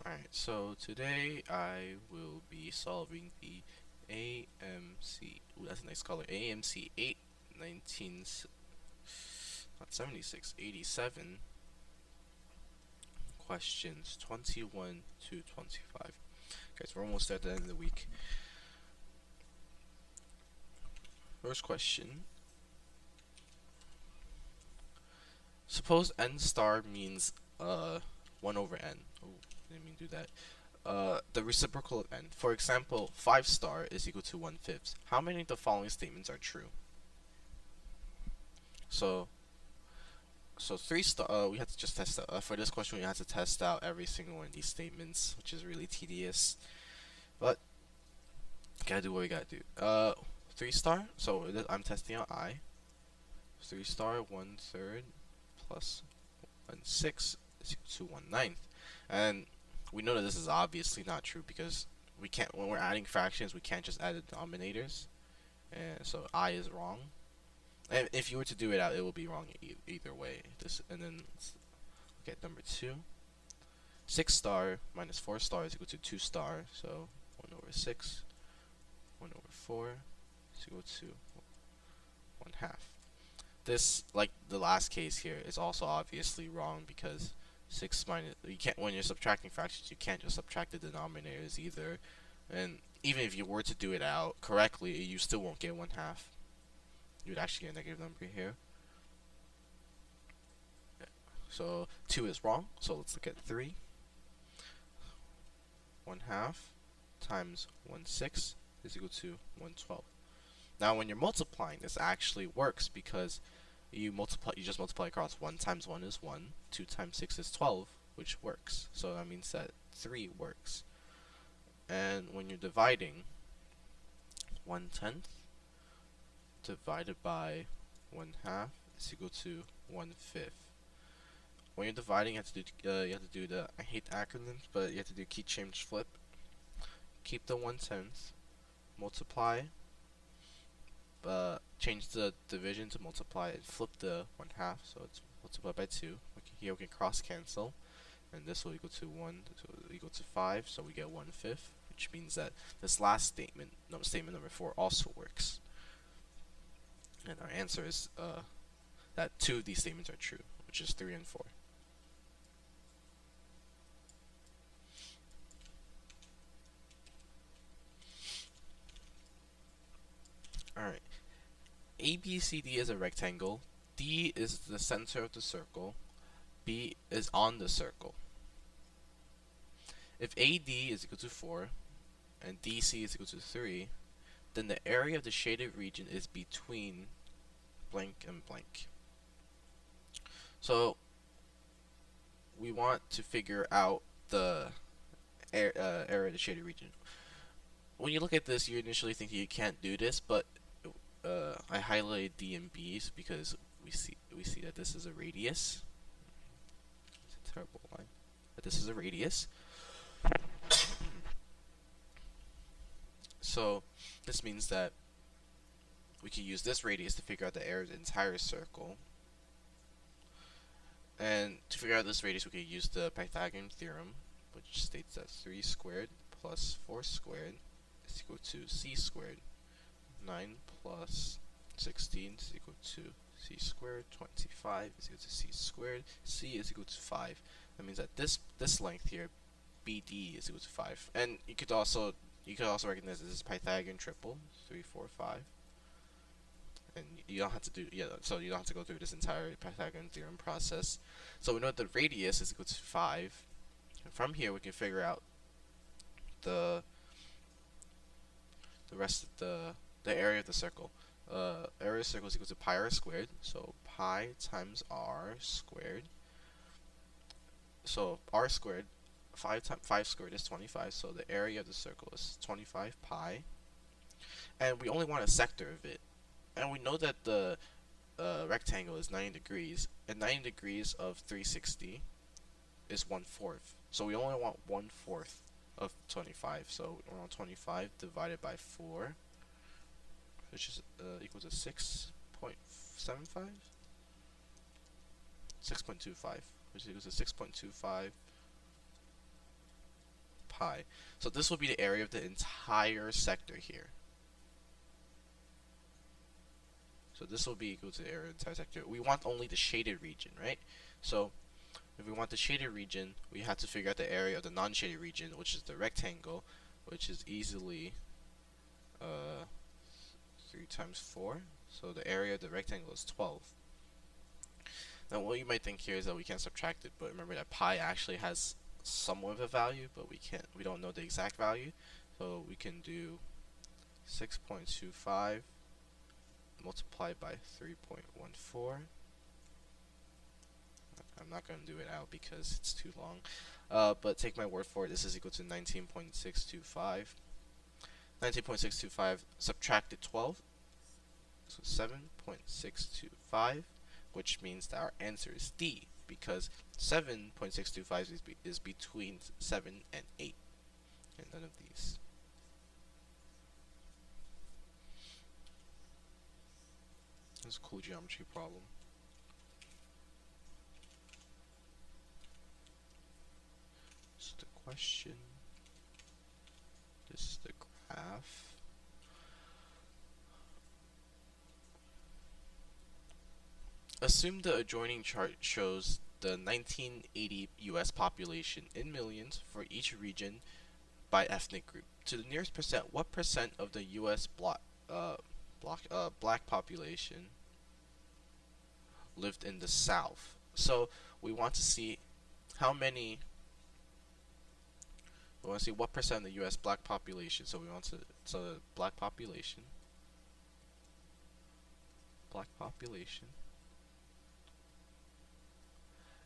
Alright, so today I will be solving the AMC, ooh, that's a nice color, AMC 8, 19, not 76, 87, questions 21 to 25. Guys, we're almost at the end of the week. First question. Suppose n star means 1 over n. Oh, didn't mean to do that. The reciprocal of n. For example, 5 star is equal to 1/5. How many of the following statements are true? So, 3 star, we have to just test out. For this question, we have to test out every single one of these statements, which is really tedious. But, gotta do what we gotta do. 3 star, so I'm testing out I. 3 star, 1/3 plus 1/6 is equal to 1/9. And we know that this is obviously not true because we can't, when we're adding fractions, we can't just add the denominators. And so I is wrong. And if you were to do it out, it will be wrong either way. And then let's look at number 2. 6 star minus 4 star is equal to 2 star. So 1/6, 1/4 is equal to 1/2. This, like the last case here, is also obviously wrong because 6 minus, you can't, when you're subtracting fractions, you can't just subtract the denominators either. And even if you were to do it out correctly, you still won't get 1/2. You would actually get a negative number here. So 2 is wrong, so let's look at 3. 1/2 times 1/6 is equal to 1/12. Now when you're multiplying, this actually works because you just multiply across. 1 times 1 is 1, 2 times 6 is 12, which works. So that means that 3 works. And when you're dividing, 1/10 divided by 1/2 is equal to 1/5. When you're dividing, you have to do the, I hate acronyms, but you have to do key change flip. Keep the 1/10, multiply, change the division to multiply, and flip the 1/2, so it's multiplied by 2. Here we can cross cancel, and this will equal to 1, so equal to 5, so we get 1/5, which means that this last statement, statement number 4, also works. And our answer is that 2 of these statements are true, which is 3 and 4. Alright. ABCD is a rectangle, D is the center of the circle, B is on the circle. If AD is equal to 4 and DC is equal to 3, then the area of the shaded region is between blank and blank. So we want to figure out the area of the shaded region. When you look at this, you initially think you can't do this, but I highlighted D and B's because we see that this is a radius. It's a terrible line, but this is a radius. So this means that we can use this radius to figure out the area of the entire circle. And to figure out this radius, we can use the Pythagorean theorem, which states that 3 squared plus 4 squared is equal to c squared. 9 plus 16 is equal to c squared. 25 is equal to c squared. C is equal to 5. That means that this length here, BD, is equal to 5. And you could also recognize this is Pythagorean triple, 3, 4, 5. And you don't have to do so you don't have to go through this entire Pythagorean theorem process. So we know that the radius is equal to 5. And from here we can figure out the rest of the area of the circle. Area of the circle is equal to pi r squared, so pi times r squared. So r squared, 5 squared is 25, so the area of the circle is 25 pi. And we only want a sector of it. And we know that the rectangle is 90 degrees, and 90 degrees of 360 is 1/4. So we only want 1/4 of 25. So we want 25 divided by 4, which is equal to 6.75? 6.25, which is equal to 6.25 pi. So this will be the area of the entire sector here. So this will be equal to the area of the entire sector. We want only the shaded region, right? So if we want the shaded region, we have to figure out the area of the non-shaded region, which is the rectangle, which is easily 3 times 4. So the area of the rectangle is 12. Now what you might think here is that we can't subtract it, but remember that pi actually has somewhat of a value, but we don't know the exact value. So we can do 6.25 multiplied by 3.14. I'm not going to do it out because it's too long. But take my word for it, this is equal to 19.625. 19.625 subtracted 12, so 7.625, which means that our answer is D, because 7.625 is between 7 and 8, and none of these. That's a cool geometry problem. So the question, this is the graph. Assume the adjoining chart shows the 1980 US population in millions for each region by ethnic group. To the nearest percent, what percent of the US black population lived in the South? So we want to see how many. We want to see what percent of the U.S. black population. So we want to black population,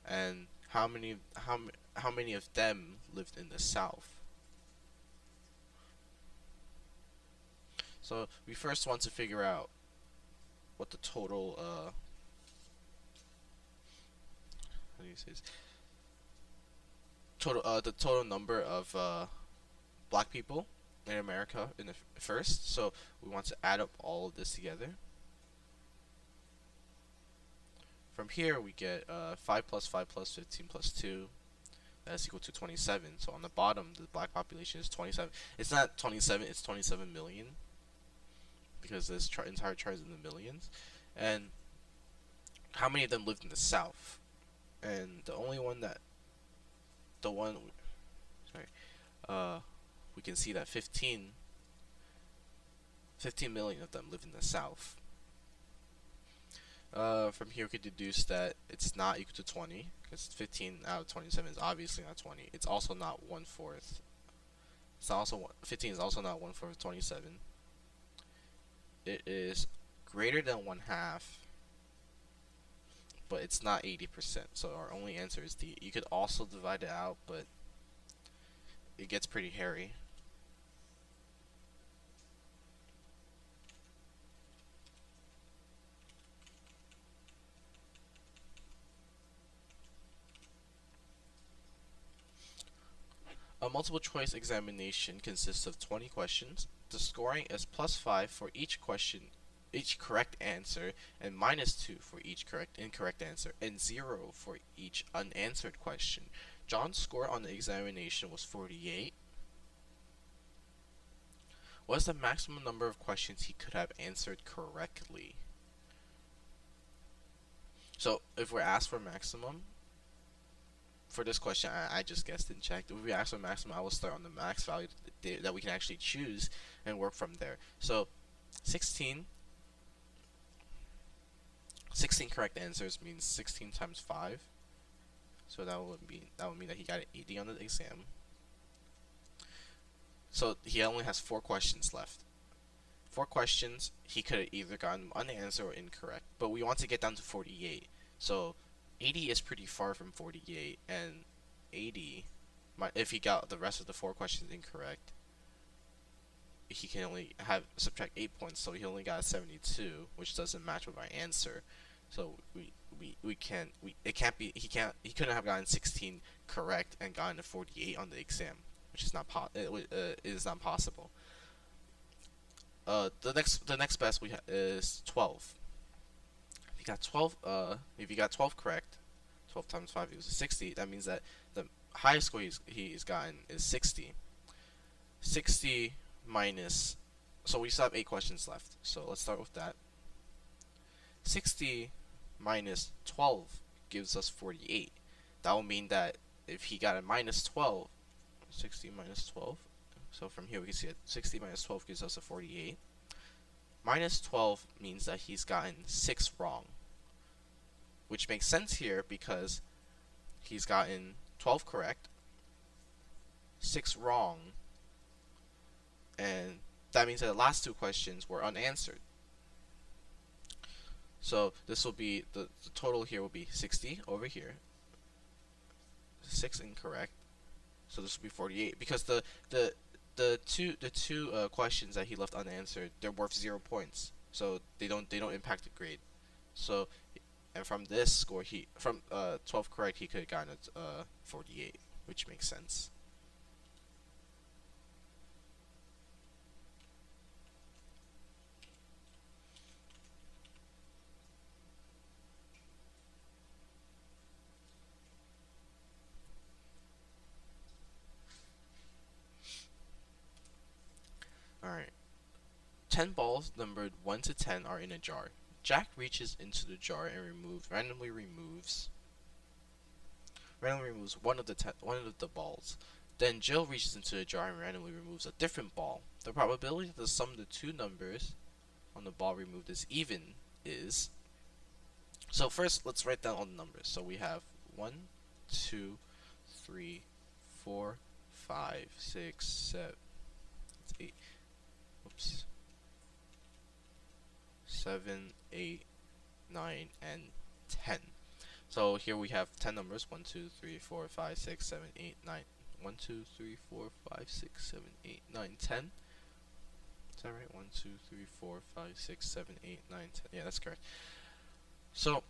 and how many of them lived in the South. So we first want to figure out what the total how do you say this? The total number of black people in America in the first. So we want to add up all of this together. From here we get 5 plus 5 plus 15 plus 2. That's equal to 27. So on the bottom, the black population is 27. It's not 27, it's 27 million. Because this entire chart is in the millions. And how many of them lived in the South? And the only one that we can see that 15 million of them live in the South. From here we could deduce that it's not equal to 20, because 15 out of 27 is obviously not 20. It's also not 1/4. 15 is also not 1/4 of 27. It is greater than 1/2, but it's not 80%. So our only answer is D. You could also divide it out, but it gets pretty hairy. A multiple choice examination consists of 20 questions. The scoring is +5 for each question, each correct answer, and -2 for each incorrect answer, and 0 for each unanswered question. John's score on the examination was 48. What is the maximum number of questions he could have answered correctly? So if we're asked for maximum, for this question, I just guessed and checked. If we ask for maximum, I will start on the max value that we can actually choose and work from there. So 16 correct answers means 16 times 5. So that would mean that he got an 80 on the exam. So he only has 4 questions left. 4 questions, he could have either gotten unanswered or incorrect. But we want to get down to 48. So 80 is pretty far from 48, and 80, if he got the rest of the 4 questions incorrect, he can only subtract 8 points, so he only got 72, which doesn't match with our answer. So he couldn't have gotten 16 correct and gotten a 48 on the exam, which is not it is not possible. The next best is 12. If you got 12 correct, 12 times 5 equals 60. That means that the highest score he's gotten is 60. 60 minus, so we still have 8 questions left. So let's start with that. 60 minus 12 gives us 48. That will mean that if he got a minus 12, 60 minus 12, so from here we can see that 60 minus 12 gives us a 48. Minus 12 means that he's gotten 6 wrong, which makes sense here because he's gotten 12 correct, 6 wrong, and that means that the last 2 questions were unanswered. So this will be, the total here will be 60 over here, 6 incorrect, so this will be 48, because the two questions that he left unanswered, they're worth 0 points, so they don't impact the grade. So, and from this score, from 12 correct, he could have gotten a 48, which makes sense. Alright. 10 balls numbered 1 to 10 are in a jar. Jack reaches into the jar and randomly removes one of the balls. Then Jill reaches into the jar and randomly removes a different ball. The probability that the sum of the two numbers on the ball removed is even is. So first, let's write down all the numbers. So we have 1, 2, 3, 4, 5, 6, 7, 8. Oops. 7, 8, 9, and 10. So here we have 10 numbers. 1, 2, 3, 4, 5, 6, 7, 8, 9. 1, 2, 3, 4, 5, 6, 7, 8, 9, 10. Is that right? 1, 2, 3, 4, 5, 6, 7, 8, 9, 10. Yeah, that's correct. So,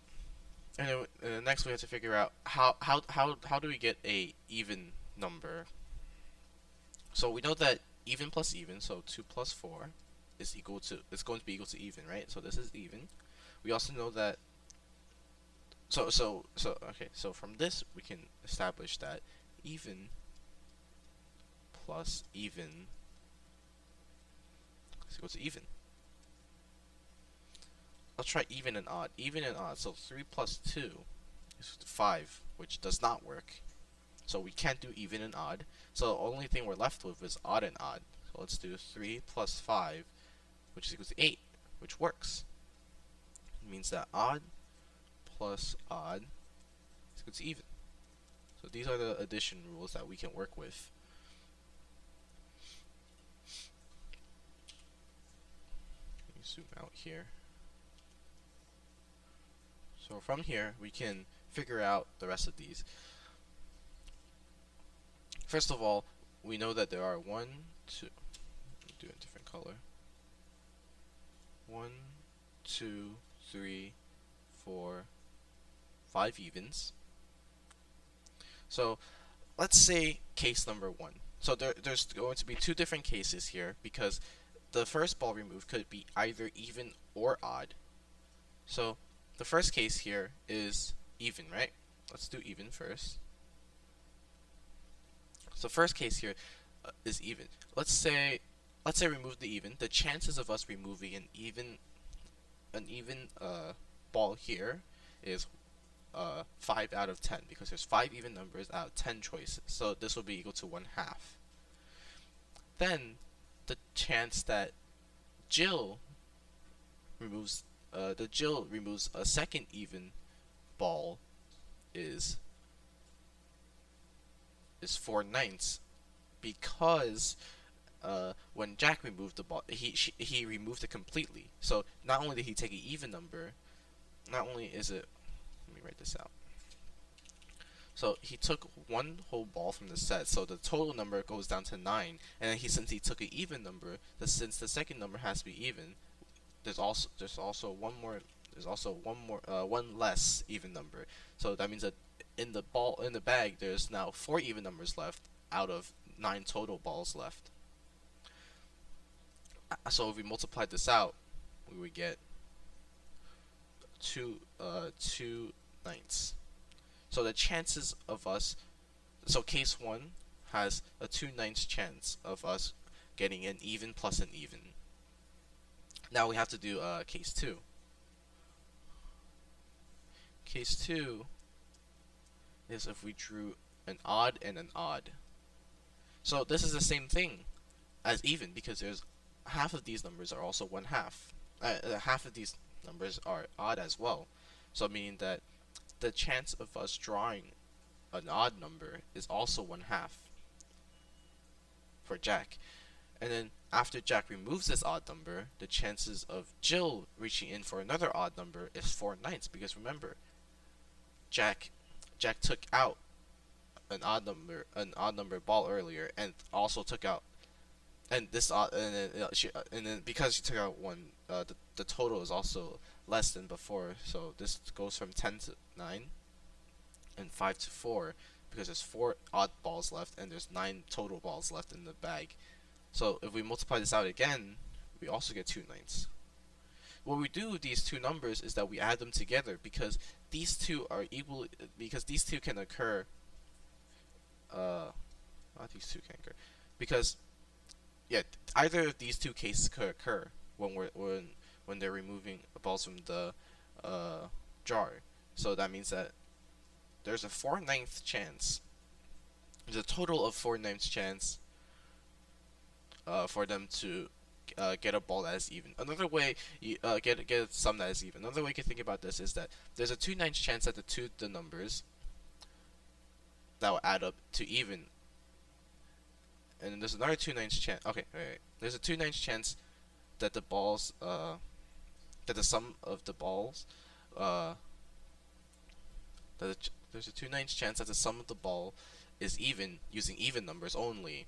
and then next we have to figure out how do we get a even number. So we know that even plus even, so 2 plus 4 is going to be equal to even, right? So this is even. We also know that okay, so from this we can establish that even plus even is equal to even. Let's try even and odd. Even and odd. So 3 plus 2 is 5, which does not work. So we can't do even and odd. So the only thing we're left with is odd and odd. So let's do 3 plus 5, which is equal to 8, which works. It means that odd plus odd is equal to even. So these are the addition rules that we can work with. Let me zoom out here. So from here, we can figure out the rest of these. First of all, we know that there are 1, 2, do a different color. 1, 2, 3, 4, 5 evens. So let's say case number 1. So there's going to be 2 different cases here because the first ball removed could be either even or odd. So the first case here is even, right? Let's do even first. So first case here is even. Let's say remove the even. The chances of us removing an even ball here is 5 out of 10 because there's 5 even numbers out of 10 choices. So this will be equal to 1/2. Then the chance that Jill removes a second even ball is 4/9 because when Jack removed the ball, he removed it completely. So not only did he take an even number, not only is it, let me write this out. So he took one whole ball from the set, so the total number goes down to 9. And then since he took an even number, since the second number has to be even, there's also one less even number. So that means that in the bag there's now 4 even numbers left out of 9 total balls left. So if we multiply this out, we would get 2/9. So the chances of us, so case 1 has a 2/9 chance of us getting an even plus an even. Now we have to do case 2. Case 2 is if we drew an odd and an odd. So this is the same thing as even, because there's half of these numbers are also 1/2. Half of these numbers are odd as well. So meaning that the chance of us drawing an odd number is also 1/2 for Jack. And then after Jack removes this odd number, the chances of Jill reaching in for another odd number is 4/9, because remember, Jack took out an odd number ball earlier, and also took out, and this and then because she took out one, the total is also less than before. So this goes from 10 to 9 and 5 to 4, because there's 4 odd balls left and there's 9 total balls left in the bag. So if we multiply this out again, we also get 2/9. What we do with these two numbers is that we add them together, because these two are equal, because these two can occur. Not these two can occur, because yeah, either of these two cases could occur when they're removing balls from the jar. So that means that there's a 4/9 chance. There's a total of 4/9 chance for them to get a ball that is even. Another way, get some that is even. Another way you can think about this is that there's a 2/9 chance that the numbers that will add up to even, and there's another 2/9 chance. Okay, wait. There's a 2/9 chance that the balls, that the sum of the balls, there's a 2/9 chance that the sum of the ball is even using even numbers only,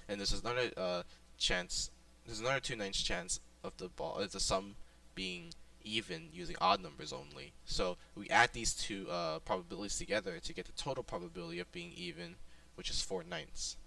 and there's another chance. There's another 2/9 chance of the sum being even using odd numbers only. So we add these two probabilities together to get the total probability of being even, which is 4/9.